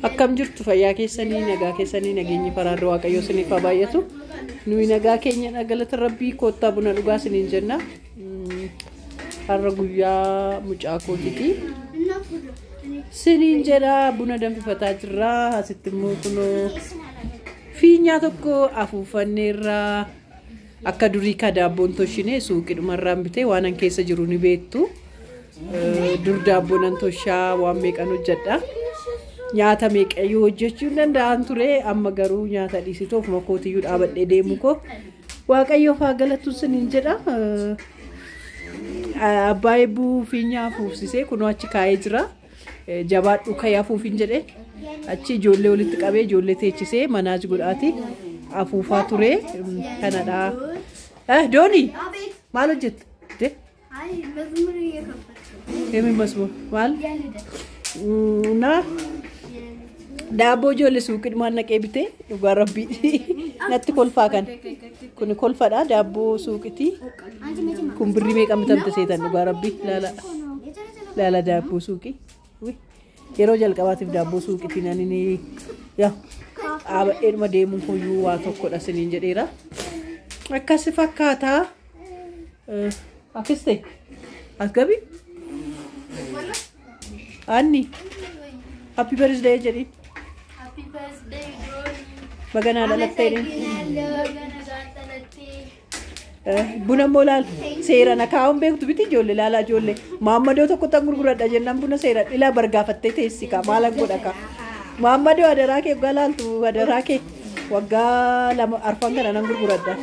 Akkam jirtu fayyaa keessanii nagaa keessanii nageenyi faraarra Waaqayyo isiniif haa baay'atu. Nuyi nagaa keenya galata Rabbii koottaa buna dhugaa isiniin jenna. Har'a guyyaa mucaa kootiiti. Isiniin jedha buna danfifataa jirra. Asitti immoo kunoo fiinyaa tokko afuufanneerra akka durii ka daabboon toshinee suuqidhumarraan bitee waan an keessa jiru ni beektu. Dur daabboon an toshaa waan meeqan hojjedha. Nyaata meeqayyuu hojjechuu danda'an ture amma garuu nyaata dhiisitoof makootiyyuu dhaabadhee deemu ko Waaqayyoof haa galatu isiniin jedha. Abbaa eebbuu fiinyaa afuufsisee kunoo achi kaa'ee jira. Jabaadhu ka'ee afuufin jedhee achi ijoollee walitti qabee ijoollee teechisee manaaj godhaati afuufaa ture kanadha. Dooni maal hojjette? Emi masmoo maal? Na daaboo ijoollee suuqidhumaan naqee bitee dhugaa Rabbii natti kolfaa kan kun kolfadha daabboo suuqiti kun birrii meeqa bitamte seetan dhugaa Rabbii laala daabboo suuqi yeroo jalqabaatiif daabboo suuqiti nani yaa dhaabadheedhuma deemuun koyyuu waa tokkodha isiniin jedheera akkasi fakkaataa akkiste as gabi Anni happy birthday Jerry. Happy birthday Bagana dhalattee buna molal seera na kaa'uun beektu biti ijoollee laalaa ijoollee Maammadoo tokko tan gurguradha jennaan buna seera dhilaa bargaafattee teessi ka maalan godha ka Maammadoo adaraa kee waggaa laaltu adaraa kee waggaa lama arfan kana nan gurguradha.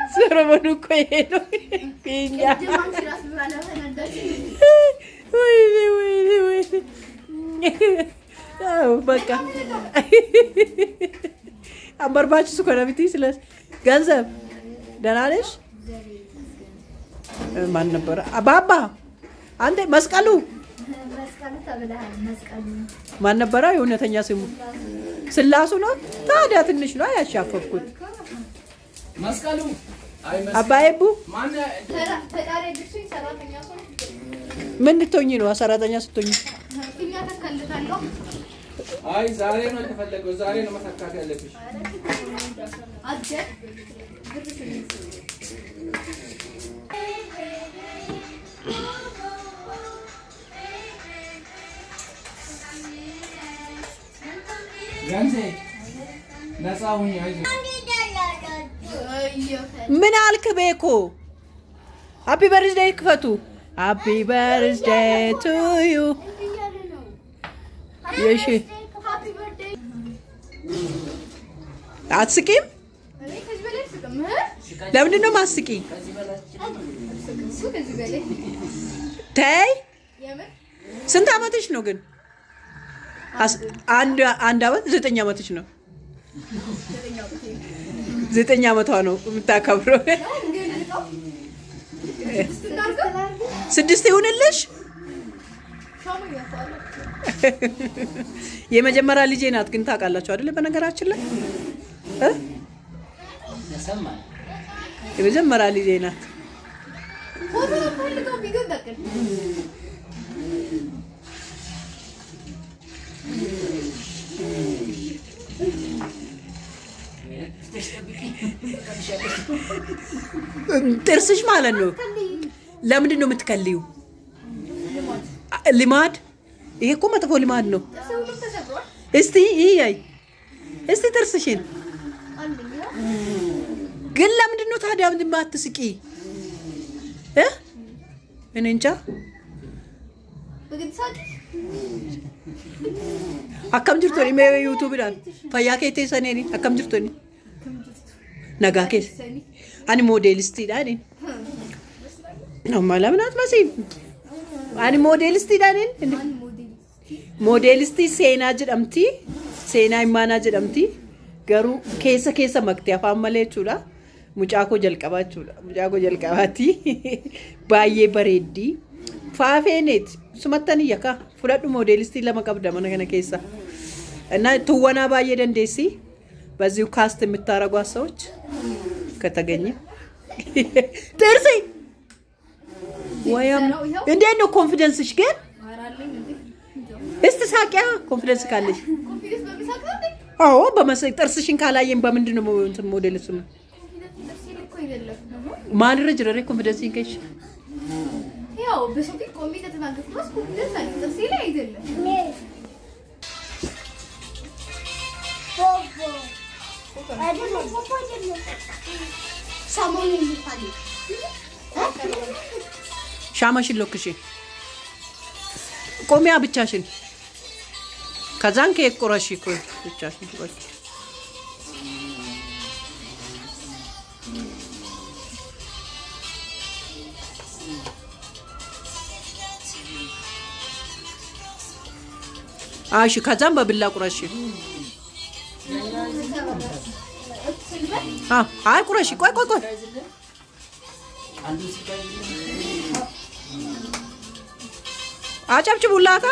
Suara menunggu itu, pinya. Wih. Oh, baka. Ambar baca suka nabi tislas. Ganzab, dan Anish. Mana ber? Abbaa, ande maskalu. Mana bara የሆነ ተኛ ስሙ ስላሱ ነው ታዲያ ትንሽ ነው ያሻፈኩት መስቀሉ አባዬ ቡ ማን ተዳሬ ድርሱኝ ሰራተኛ ሰው ምን ልትሆኚ ነው ሰራተኛ ስትሆኚ እኛ ተከልታለሁ አይ ዛሬ ነው ተፈለገው ዛሬ ነው መተካት ያለብሽ አጀ Ganze, nasa hunya aja. Min alk beko. Happy birthday kfatu. Happy birthday to you. Yeshi. Happy birthday. Atskim? ለምንድን ነው ማስቂ? ተይ ስንት አመትሽ ነው ግን? አንድ አመት 9 አመትሽ ነው 9 አመቷ ነው የምታከብረው 6 ይሁንልሽ የመጀመሪያ ልጄ ናት ግን ታውቃላችሁ አይደል በነገራችን ላይ የመጀመሪያ ልጄ ናት ጥርስሽ ማለት ነው ለምንድን ነው የምትከልዩ ልማድ ይሄ እኮ መጥፎ ልማድ ነው እስቲ ይይ እስቲ ጥርስሽን ግን ለምንድን ነው ታዲያ ምን ማትስቂ እኔ እንጃ akkam jirtoni mee YouTube dhaan fayyaa kee teessanii akkam jirtoni nagaa keessa ani moodelistiidhaan amma lamnaat masiin ani moodelistiidhaan moodelistii seenaa jedhamti seenaa imaanaa jedhamti garuu keessa maktee afaan malee jechuudha mucaa koo jalqabaati baay'ee bareeddii faafeenet sumattanii yakka fudhadhu modelistii lama qabda mana kana keessa እና ትወና ባየ ደንዴሲ በዚሁ ካስት የምታረጓ ሰዎች ከተገኘ ጥርሴ ወያም እንዴ ነው ኮንፊደንስሽ ግን እስቲ ሳቂያ ኮንፊደንስ ካለሽ አዎ በመሰይ ጥርስሽን ካላየን በምንድን ነው እንትን ሞዴል እሱ ማን ረጅረሬ ኮንፊደንስ ይንከሽ ያው በሶፊ ኮሚቴ ተናገርኩስ ኮንፊደንስ አለ ጥርሴ ላይ አይደለም ሻማሽን ሎክሽ ቆሚያ ብቻሽን ከዛን ከቆራሽ እኮ ብቻሽን ቆይ አሽ ከዛን በብላ ቁራሽ አይ ቁራሽ ቆይ አጨብጭቡላታ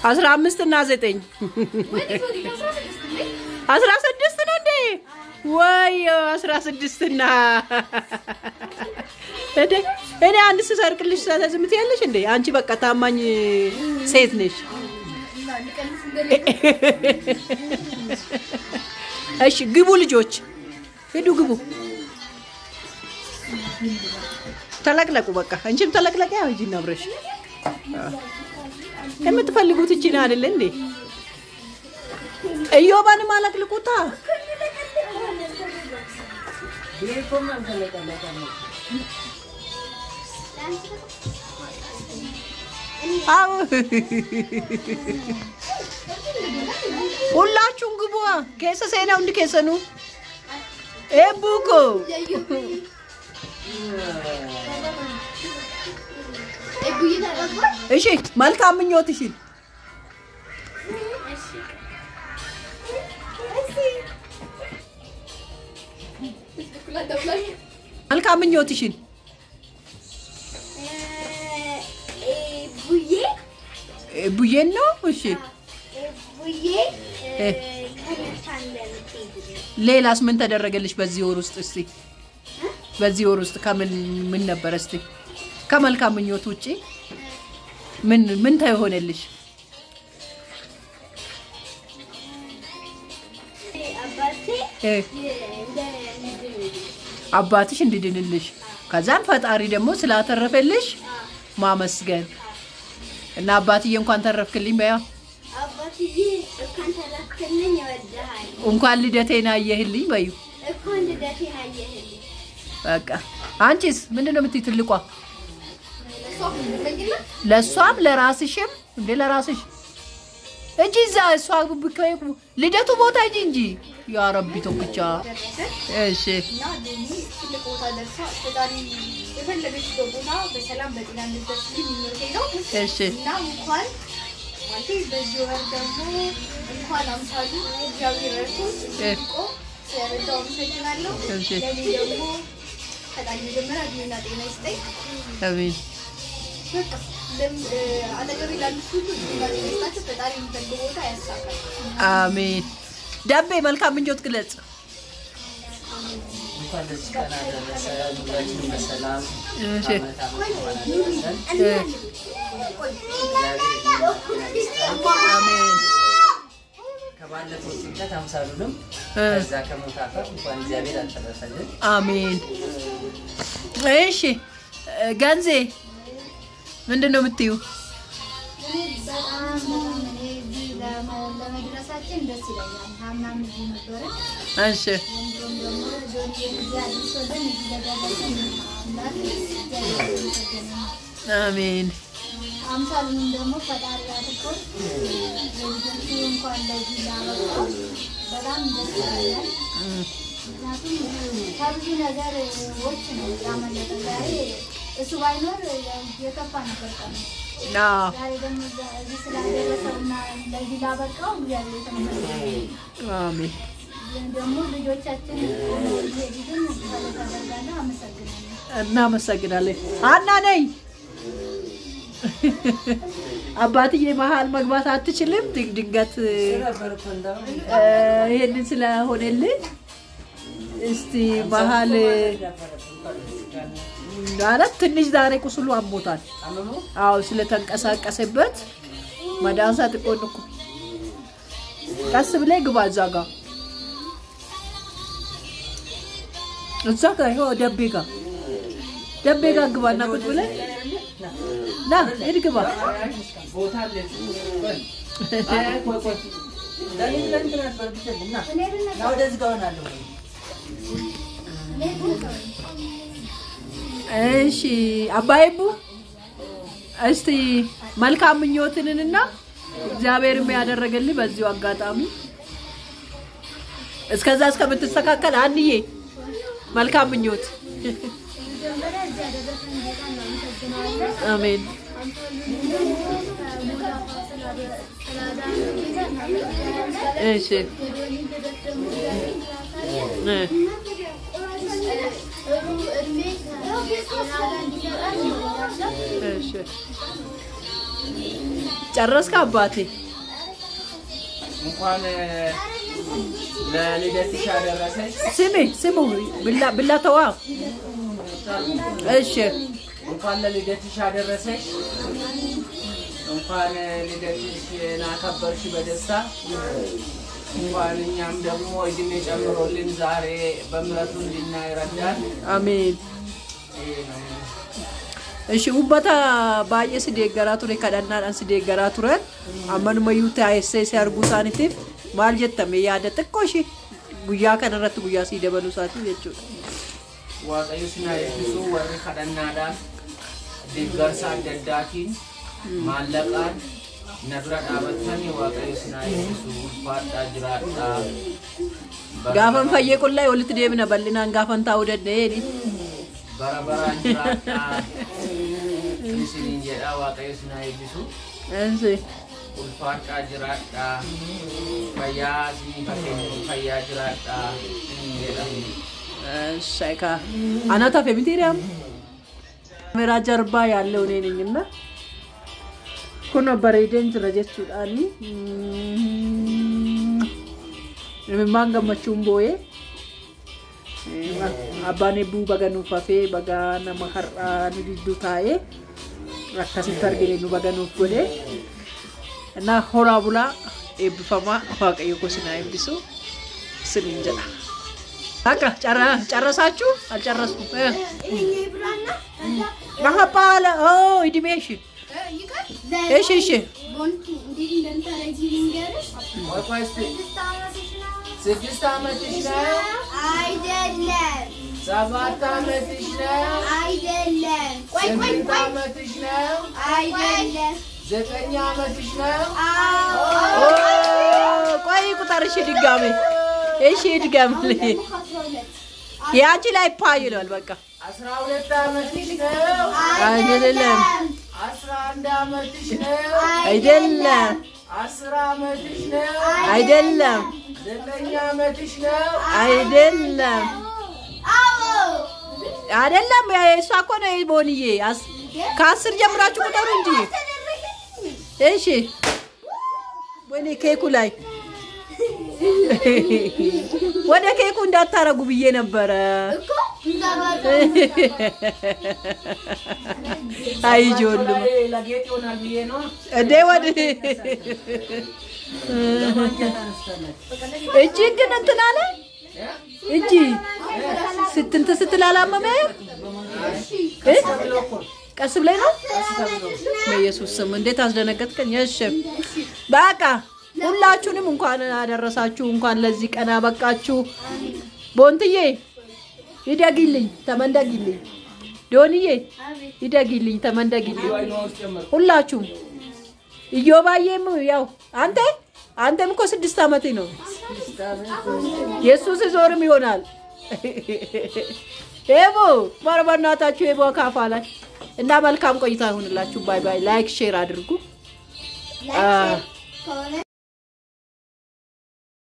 አስራ አምስት እና 9 16 ነው እንዴ ወይ 16 እና እኔ አንድ ስሰርቅልሽ ስለዝምት ያለሽ እንዴ አንቺ በቃ ታማኝ ሴት ነሽ እሺ ግቡ ልጆች ሄዱ ግቡ ተለቅለቁ በቃ አንቺም ተለቅለቂ አሁን አብረሽ የምትፈልጉት እቺ ነው አይደል እንዴ እዮባን ማለቅልቁታ ቢኮማን ተለቀለቀ አው ሁላችሁም ግቡ ከሰሰና እንደ ከሰኑ ኤቡኮ እሺ መልካም ምኞትሽ መልካም ምኞትሽ ቡዬ ነው እሺ ቡዬ ሌላስ ምን ተደረገልሽ በዚህ ወር ውስጥ እስቲ በዚህ ወር ውስጥ ምን ነበር እስቲ ከመልካም ምኞት ውጪ ምን ታይሆነልሽ አባትሽ እንድድንልሽ ከዛን ፈጣሪ ደግሞ ስላተረፈልሽ ማመስገን እና አባትዬ እንኳን ተረፍክልኝ በያ አባትዬ እንኳን ተረፍክልኝ ይወድሃል እንኳን ልደቴና አየህልኝ በዩ እንኳን ልደቴና አየህልኝ በቃ አንቺስ ምንድነው የምትይትልቋ ለሷም ለራስሽም እንደ ለራስሽ እጂ ዛሷ ብከይ ልደቱ ቦታ እንጂ ያ ረቢ ተኩቻ እሺ እና ደኒ ለቆታ ደርሳ ፈጣሪ የፈለገች ቦታ በሰላም በጤና እንድትደርስልኝ ምኞቴ ነው እሺ እና እንኳን ማለት በዚህ ወር ደግሞ እንኳን አምሳሉ እግዚአብሔር ረድቶት እኮ ስለረዳው ሰግናለሁ ለኔ ደግሞ ፈጣሪ መጀመሪያ ዲና ጤና ይስጠኝ አሜን በቃ አጠገብ ያሉት ሁሉ ለማለት ፈጣሪ የሚፈልገው ቦታ ያሳካል አሜን ዳቤ መልካም ምኞት ግለጽ እንኳን ደስ ቀና ደረሰ ሁላችንም በሰላም እሺ አሜን ከባለፈው ጥቂት አምሳሉንም እዛ ከሞታፈር እንኳን እግዚአብሔር አተረፈልን አሜን እሺ ጋንዜ ምንድነው የምትዩ ለመድረሳችን ደስ ይላል ሃምናም ነበር እሺ አሜን አምሳሉን ደግሞ ፈጣሪ ያድርገው እንኳን ለዚህ ላመጣው በጣም ደስ ይላል ምክንያቱም ከብዙ ነገር ወጭ ነው ያመለጠው ዛሬ እሱ ባይኖር የከፋ ነበር ቀን ዛሬ ደግሞ እዚህ ስላደረሰውና ለዚህ ላበቃው እግዚአብሔር የተመሰገነ አሜን። ደግሞ ልጆቻችን ይሄድን ስለተደረገና እናመሰግናለን። አና ነይ አባትዬ መሃል መግባት አትችልም ድንገት ይሄንን ስለሆነልኝ እስቲ መሃል ዳለት ትንሽ ዛሬ ቁስሉ አሞታል። አዎ ስለተንቀሳቀሰበት መዳንሳ ተቆንኩ ቀስ ብለህ ግባ እዛ ጋር ይኸው ደቤ ጋር ግባና ቁጭ ብለህ ና ሂድ ግባ ቦታ አለ እሺ አባይቡ እስቲ መልካም ምኞትንና እግዚአብሔርም ያደረገልኝ በዚሁ አጋጣሚ እስከዛ እስከምትስተካከል አንዬ መልካም ምኞት አሜን እሺ እሺ ጨረስክ አባቴ እንኳን ለልደትሽ አደረሰሽ ስሙ ብላ ተዋ እሺ እንኳን ለልደትሽ አደረሰሽ እንኳን ልደትሽን አከበርሽ በደስታ እንኳን እኛም ደግሞ እድሜ ጨምሮልን ዛሬ በምሕረቱ እንድናይ ረዳን አሜን እሺ ውበታ ባየስ ደገራቱ ለካዳናን ሲደገራቱ ረን አመኑ መዩታ አይሰስ ያርጉሳኒቲፍ ማልጀተም ያደ ጥቆሺ ጉያ ከነረት ጉያ ሲደበሉ ሳቲ የቹ waaqayyo sinaayisu warri kadhannaadhaan deeggarsa adda addaatiin maallaqaan na dura dhaabatanii waaqayyo sinaayisu ulfaadhaa jiraadhaa gaafan fayyee qullaa walitti deemina bal'inaan gaafan taa'uu danda'eeni bara baraan jiraadhaa isiniin jedhaa waaqayyo sinaayisu ulfaadhaa jiraadhaa fayyaa isinii fakkeenya fayyaa jiraadhaa isiniin jedhamu ሻይካ አናታ ፌሚቴሪያም ካሜራ ጀርባ ያለው ነኝና ኩኖ በሬደን ረጀቹዳኒ ማንገመቹም ቦዬ አባኔ ቡ በገኑ ፈፌ በጋና መኸራ ንዲዱ ታዬ አካሲን ተርገኔ ነው በገኑ ጎዴ እና ሆራ ቡላ ኤብፈማ ዋቀዮ ኮስና ኤብሱ ስንጀላ አካ ጨረሳችሁ አልጨረስኩም ይሄ ብራና ማባለ ኢዲሜሽ እሺ ቦንቲ እንዴት እንደምታረጊ ልንገርሽ ወይስ ስድስት ዓመትሽ ነው አይደለም 7 ዓመትሽ ነው አይደለም ቆይ 8 ዓመትሽ ነው አይደለም 9 ዓመትሽ ነው ቆይ ቁጥርሽ ድጋሜ እሺ ድጋሜ ያቺ ላይ ፓይሏል በቃ 12 ዓመትሽ ነው አይደለም 11 ዓመትሽ ነው አይደለም 10 ዓመትሽ ነው አይደለም 9 ዓመትሽ ነው አይደለም አይደለም እሷ እኮ ነው ቦንዬ ከ10 ጀምራችሁ ቁጠሩ እንጂ እሺ ወኔ ኬኩ ላይ ወደ ኬኩ እንዳታረጉ ብዬ ነበር እኮ እንዳባረኩ አይጆሉ ለጌጥ ይሆናል ብዬ ነው እንዴ ወደ እጂ ግን እንትን አለ እጂ ስትላላመመ ቀስ ብለህ ነው በኢየሱስ ስም እንዴት አስደነገጥከኝ እሺ በቃ ሁላችሁንም እንኳን አደረሳችሁ እንኳን ለዚህ ቀን አበቃችሁ ቦንትዬ ይደግልኝ ተመንደግልኝ ዶንዬ ይደግልኝ ተመንደግልኝ ሁላችሁም ኢዮባዬም ያው አንተም እኮ 6 ዓመቴ ነው ኢየሱስ ዞርም ይሆናል ኤቦ ማርባናታችሁ ኤቦ ካፋላይ እና መልካም ቆይታ ይሁንላችሁ ባይ ባይ ላይክ ሼር አድርጉ